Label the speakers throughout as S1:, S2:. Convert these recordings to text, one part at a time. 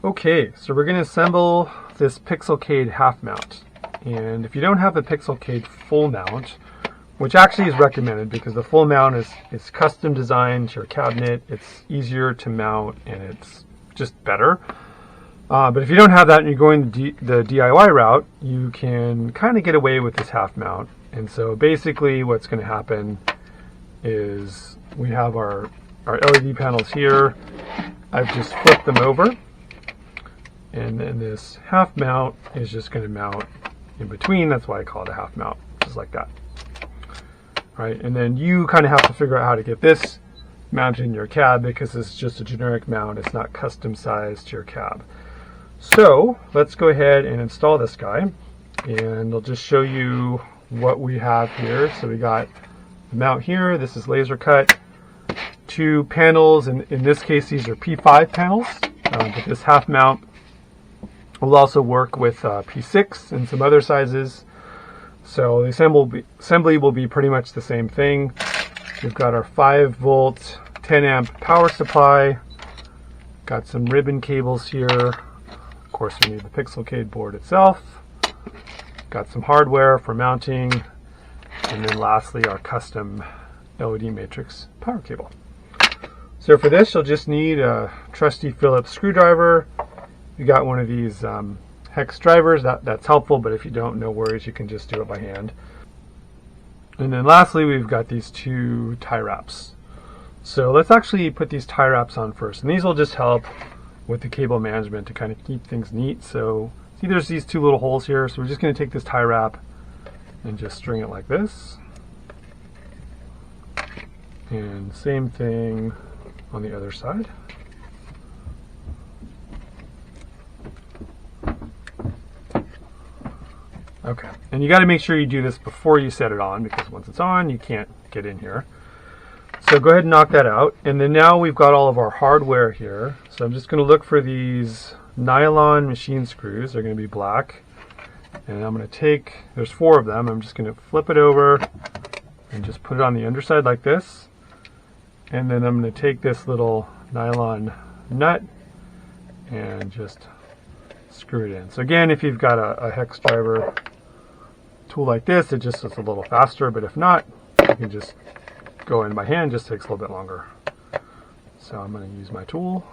S1: Okay, so we're going to assemble this Pixelcade half mount. And if you don't have the Pixelcade full mount, which actually is recommended because the full mount is custom designed to your cabinet, it's easier to mount, and it's just better. But if you don't have that and you're going the DIY route, you can kind of get away with this half mount. And so basically what's going to happen is we have our LED panels here. I've just flipped them over. And then this half mount is just going to mount in between. That's why I call it a half mount, just like that. Right, and then you kind of have to figure out how to get this mounted in your cab because it's just a generic mount. It's not custom sized to your cab. So let's go ahead and install this guy, and I'll just show you what we have here. So we got the mount here. This is laser cut. 2 panels, and in this case these are P5 panels, but this half mount will also work with P6 and some other sizes. So the assembly will be pretty much the same thing. We've got our 5-volt, 10-amp power supply. Got some ribbon cables here. Of course, we need the Pixelcade board itself. Got some hardware for mounting. And then lastly, our custom LED matrix power cable. So for this, you'll just need a trusty Phillips screwdriver. You got one of these hex drivers, that's helpful, but if you don't, no worries, you can just do it by hand. And then lastly, we've got these 2 tie wraps. So let's actually put these tie wraps on first, and these will just help with the cable management to kind of keep things neat. So see, there's these 2 little holes here, so we're just going to take this tie wrap and just string it like this. And same thing on the other side. Okay, and you got to make sure you do this before you set it on, because once it's on, you can't get in here. So go ahead and knock that out. And then now we've got all of our hardware here. So I'm just going to look for these nylon machine screws. They're going to be black. And I'm going to take, there's 4 of them. I'm just going to flip it over and just put it on the underside like this. And then I'm going to take this little nylon nut and just screw it in. So again, if you've got a hex driver tool like this, it just is a little faster, but if not, you can just go in by hand. It just takes a little bit longer. So I'm going to use my tool.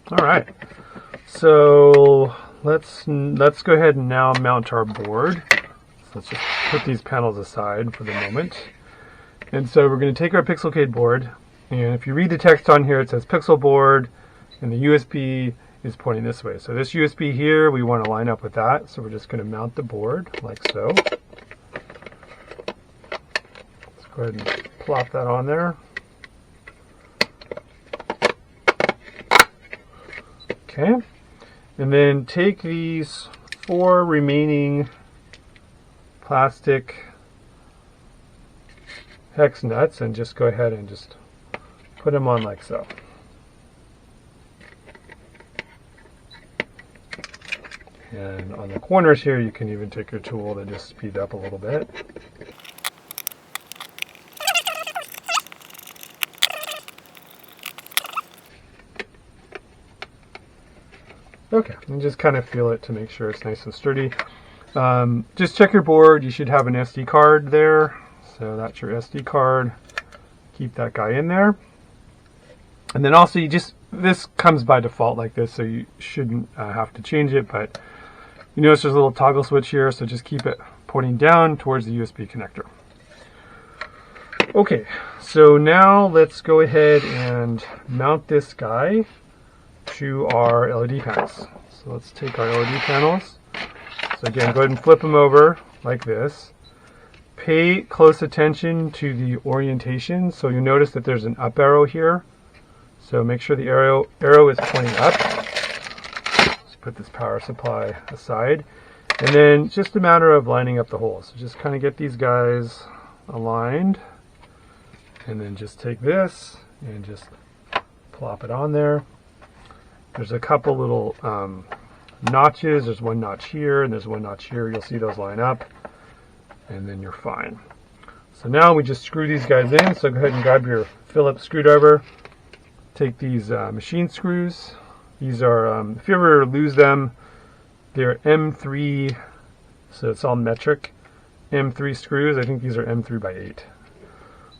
S1: All right, so let's go ahead and now mount our board. So let's just put these panels aside for the moment. And so we're going to take our Pixelcade board, and if you read the text on here, it says Pixel board, and the USB is pointing this way. So this USB here, we want to line up with that. So we're just going to mount the board like so. Let's go ahead and plop that on there. Okay, and then take these 4 remaining plastic hex nuts and just go ahead and just put them on like so. And on the corners here, you can even take your tool to just speed up a little bit. Okay, and just kind of feel it to make sure it's nice and sturdy. Just check your board. You should have an SD card there. So that's your SD card. Keep that guy in there. And then also this comes by default like this, so you shouldn't have to change it, but you notice there's a little toggle switch here, so just keep it pointing down towards the USB connector. Okay, so now let's go ahead and mount this guy to our LED panels. So let's take our LED panels. So again, go ahead and flip them over like this. Pay close attention to the orientation. So you notice that there's an up arrow here. So make sure the arrow is pointing up. Let's put this power supply aside. And then just a matter of lining up the holes. So just kind of get these guys aligned. And then just take this and just plop it on there. There's a couple little notches. There's one notch here and there's one notch here. You'll see those line up, and then you're fine. So now we just screw these guys in. So go ahead and grab your Phillips screwdriver. Take these machine screws. These are, if you ever lose them, they're M3, so it's all metric. M3 screws. I think these are M3 by 8.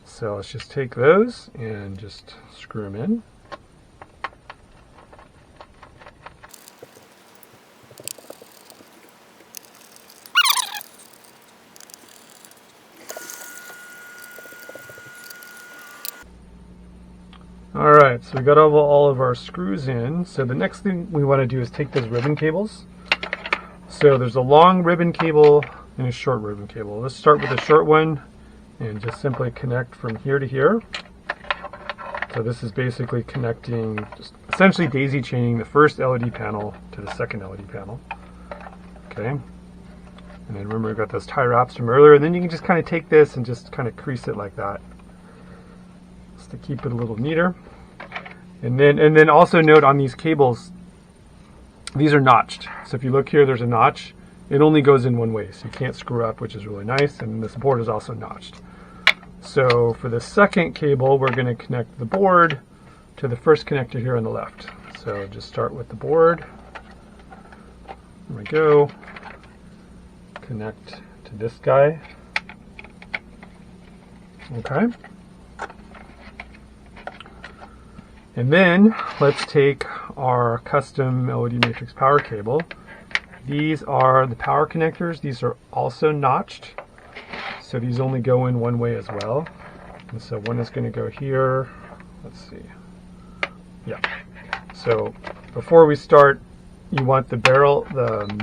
S1: So let's just take those and just screw them in. Alright, so we got all of our screws in. So the next thing we want to do is take those ribbon cables. So there's a long ribbon cable and a short ribbon cable. Let's start with the short one and just simply connect from here to here. So this is basically connecting, just essentially daisy chaining the first LED panel to the second LED panel. Okay. And then remember we've got those tie wraps from earlier, and then you can just kind of take this and just kind of crease it like that, just to keep it a little neater. And then also note on these cables, these are notched. So if you look here, there's a notch. It only goes in one way, so you can't screw up, which is really nice. And this board is also notched. So for the second cable, we're going to connect the board to the first connector here on the left. So just start with the board. There we go. Connect to this guy. Okay. And then let's take our custom LED matrix power cable. These are the power connectors. These are also notched, so these only go in one way as well. And so one is going to go here. Let's see. Yeah. So before we start, you want the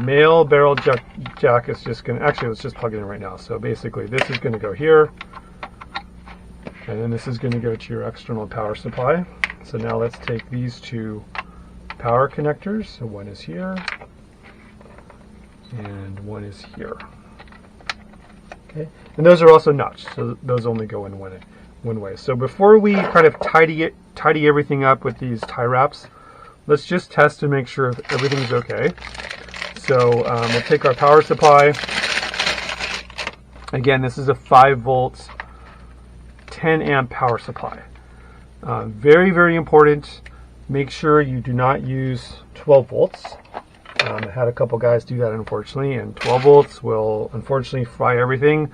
S1: male barrel jack is just going to, actually let's just plug it in right now. So basically this is going to go here, and then this is going to go to your external power supply. So now let's take these two power connectors. So one is here and one is here. Okay, and those are also notched, so those only go in one way. So before we kind of tidy everything up with these tie wraps, let's just test to make sure everything's okay. So we'll take our power supply. Again, this is a 5 volts, 10 amp power supply. Very, very important. Make sure you do not use 12 volts. I had a couple guys do that, unfortunately, and 12 volts will unfortunately fry everything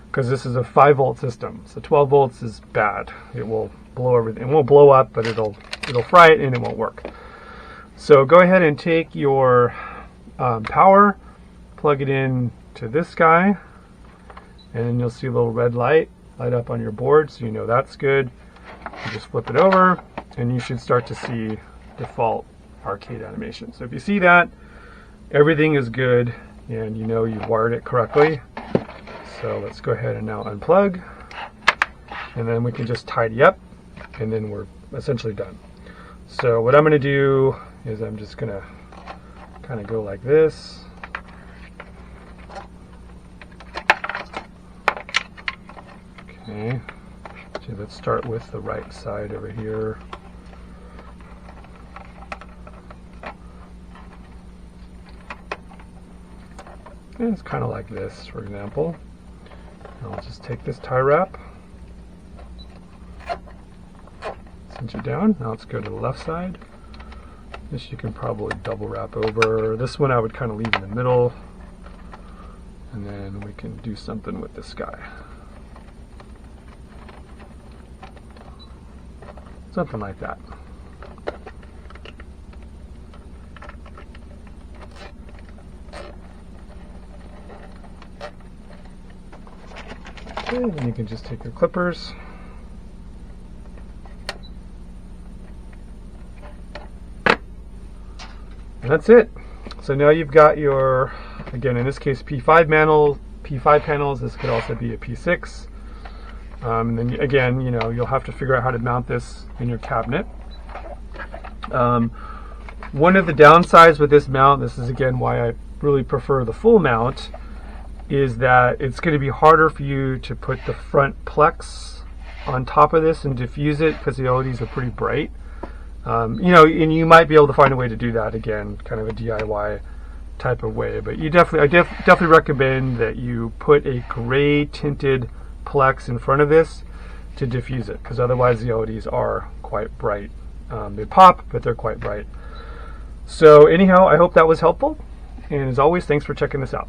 S1: because this is a 5 volt system. So 12 volts is bad. It will blow everything. It won't blow up, but it'll fry it and it won't work. So go ahead and take your power, plug it in to this guy, and you'll see a little red light up on your board, so you know that's good. You just flip it over and you should start to see default arcade animation. So if you see that, everything is good and you know you've wired it correctly. So let's go ahead and now unplug, and then we can just tidy up, and then we're essentially done. So what I'm going to do is I'm just going to kind of go like this. Okay, so let's start with the right side over here. And it's kind of like this, for example. I'll just take this tie wrap, cinch it down. Now let's go to the left side. This you can probably double wrap over. This one I would kind of leave in the middle, and then we can do something with this guy. Something like that. Okay, then you can just take your clippers. And that's it. So now you've got your, again in this case, P5 panels. This could also be a P6. And then again, you know, you'll have to figure out how to mount this in your cabinet. One of the downsides with this mount, this is again why I really prefer the full mount, is that it's going to be harder for you to put the front plex on top of this and diffuse it because the LEDs are pretty bright. You know, and you might be able to find a way to do that again, kind of a DIY type of way. But you definitely recommend that you put a gray tinted Plex in front of this to diffuse it, because otherwise the LEDs are quite bright. They pop, but they're quite bright. So anyhow, I hope that was helpful. And as always, thanks for checking this out.